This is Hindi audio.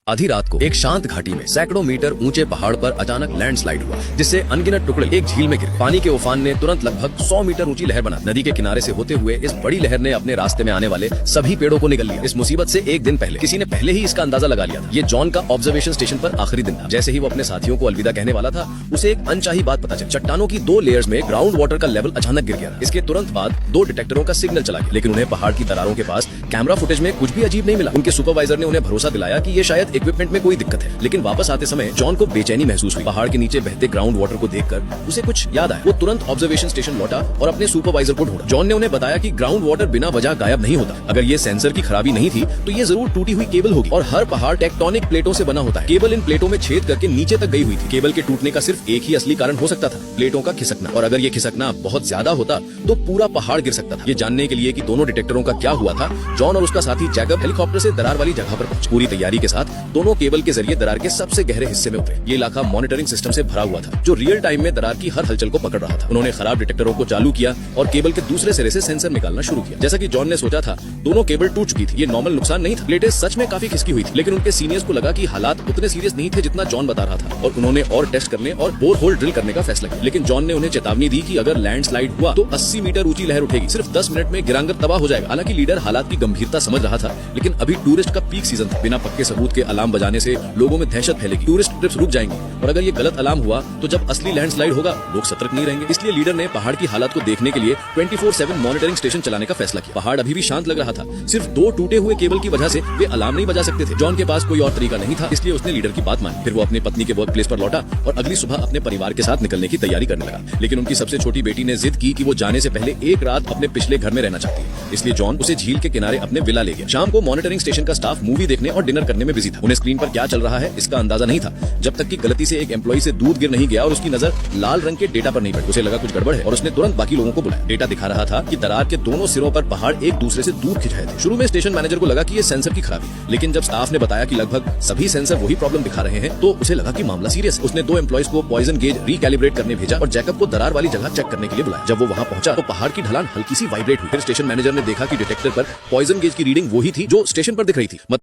आधी रात को एक शांत घाटी में सैकड़ों मीटर ऊंचे पहाड़ पर अचानक लैंडस्लाइड हुआ, जिससे अनगिनत टुकड़े एक झील में गिर गए। पानी के उफान ने तुरंत लगभग 100 मीटर ऊंची लहर बना। नदी के किनारे से होते हुए इस बड़ी लहर ने अपने रास्ते में आने वाले सभी पेड़ों को निगल लिया। इस मुसीबत से एक दिन पहले किसी ने पहले ही इसका अंदाजा लगा लिया था। ये जॉन का ऑब्जर्वेशन स्टेशन पर आखिरी दिन था। जैसे ही वो अपने साथियों को अलविदा कहने वाला था, उसे एक अनचाही बात पता चली। चट्टानों की 2 लेयर्स में ग्राउंड वाटर का लेवल अचानक गिर गया। इसके तुरंत बाद 2 डिटेक्टरों का सिग्नल चला गया, लेकिन उन्हें पहाड़ की दरारों के पास कैमरा फुटेज में कुछ भी अजीब नहीं मिला। उनके सुपरवाइजर ने उन्हें भरोसा दिलाया कि ये शायद इक्विपमेंट में कोई दिक्कत है, लेकिन वापस आते समय जॉन को बेचैनी महसूस हुई। पहाड़ के नीचे बहते ग्राउंड वाटर को देखकर उसे कुछ याद आया। वो तुरंत ऑब्जर्वेशन स्टेशन लौटा और अपने सुपरवाइजर को ढूंढा। जॉन ने उन्हें बताया कि ग्राउंड वाटर बिना वजह गायब नहीं होता। अगर ये सेंसर की खराबी नहीं थी तो ये जरूर टूटी हुई केबल होगी, और हर पहाड़ टेक्टोनिक प्लेटों से बना होता है। केबल इन प्लेटों में छेद करके नीचे तक गई हुई थी। केबल के टूटने का सिर्फ एक ही असली कारण हो सकता था, प्लेटों का खिसकना। और अगर ये खिसकना बहुत ज्यादा होता तो पूरा पहाड़ गिर सकता था। ये जानने के लिए कि दोनों डिटेक्टरों का क्या हुआ था, जॉन और उसका साथी जैकब हेलीकॉप्टर से दरार वाली जगह पर पहुंचे। पूरी तैयारी के साथ दोनों केबल के जरिए दरार के सबसे गहरे हिस्से में उतरे। ये इलाका मॉनिटरिंग सिस्टम से भरा हुआ था, जो रियल टाइम में दरार की हर हलचल को पकड़ रहा था। उन्होंने खराब डिटेक्टरों को चालू किया और केबल के दूसरे सिरे से सेंसर निकालना शुरू किया। जैसा कि जॉन ने सोचा था, दोनों केबल टूट चुकी थी। ये नॉर्मल नुकसान नहीं था। प्लेटें सच में काफी खिसकी हुई थी, लेकिन उनके सीनियर्स को लगा कि हालात उतने सीरियस नहीं थे जितना जॉन बता रहा था, और उन्होंने और टेस्ट करने और बोर होल ड्रिल करने का फैसला किया। लेकिन जॉन ने उन्हें चेतावनी दी कि अगर लैंडस्लाइड हुआ तो 80 मीटर ऊंची लहर उठेगी। सिर्फ 10 मिनट में गिरांगर तबाह हो जाएगा। हालांकि लीडर हालात की गंभीरता समझ रहा था, लेकिन अभी टूरिस्ट का पीक सीजन था। बिना पक्के सबूत के अलार्म बजाने से लोगों में दहशत फैलेगी, टूरिस्ट ट्रिप्स रुक जाएंगी, और अगर ये गलत अलार्म हुआ तो जब असली लैंडस्लाइड होगा लोग सतर्क नहीं रहेंगे। इसलिए लीडर ने पहाड़ की हालत को देखने के लिए 24/7 मॉनिटरिंग स्टेशन चलाने का फैसला किया। पहाड़ अभी भी शांत लग रहा था। सिर्फ 2 टूटे हुए केबल की वजह से वे अलार्म नहीं बजा सकते थे। जॉन के पास कोई और तरीका नहीं था, इसलिए उसने लीडर की बात मानी। फिर वो अपनी पत्नी के वर्क प्लेस पर लौटा और अगली सुबह अपने परिवार के साथ निकलने की तैयारी करने लगा। लेकिन उनकी सबसे छोटी बेटी ने जिद की कि वो जाने से पहले एक रात अपने पिछले घर में रहना चाहती है। इसलिए जॉन उसे झील के किनारे अपने विला ले गया। शाम को मॉनिटरिंग स्टेशन का स्टाफ मूवी देखने और डिनर करने में बिजी था। उन्हें स्क्रीन पर क्या चल रहा है इसका अंदाजा नहीं था, जब तक कि गलती से एक एम्प्लॉई से दूध गिर नहीं गया और उसकी नजर लाल रंग के डेटा पर नहीं पड़ी। उसे लगा कुछ गड़बड़ है और उसने तुरंत बाकी लोगों को बुलाया। डेटा दिखा रहा था कि दरार के दोनों सिरों पर पहाड़ एक दूसरे से दूर खिंच रहे थे। शुरू में स्टेशन मैनेजर को लगा कि ये सेंसर की खराबी, लेकिन जब स्टाफ ने बताया कि लगभग सभी सेंसर वही प्रॉब्लम दिखा रहे हैं तो उसे लगा कि मामला सीरियस है। उसने 2 एम्प्लॉइज को पॉइजन गेज रिकैलिब्रेट करने भेजा और जैकब को दरार वाली जगह चेक करने के लिए बुलाया। जब वो वहां पहुंचा तो पहाड़ की ढलान हल्की सी वाइब्रेट हुई। फिर स्टेशन मैनेजर ने देखा कि डिटेक्टर पर पॉइजन गेज की रीडिंग वही थी जो स्टेशन पर दिख रही थी।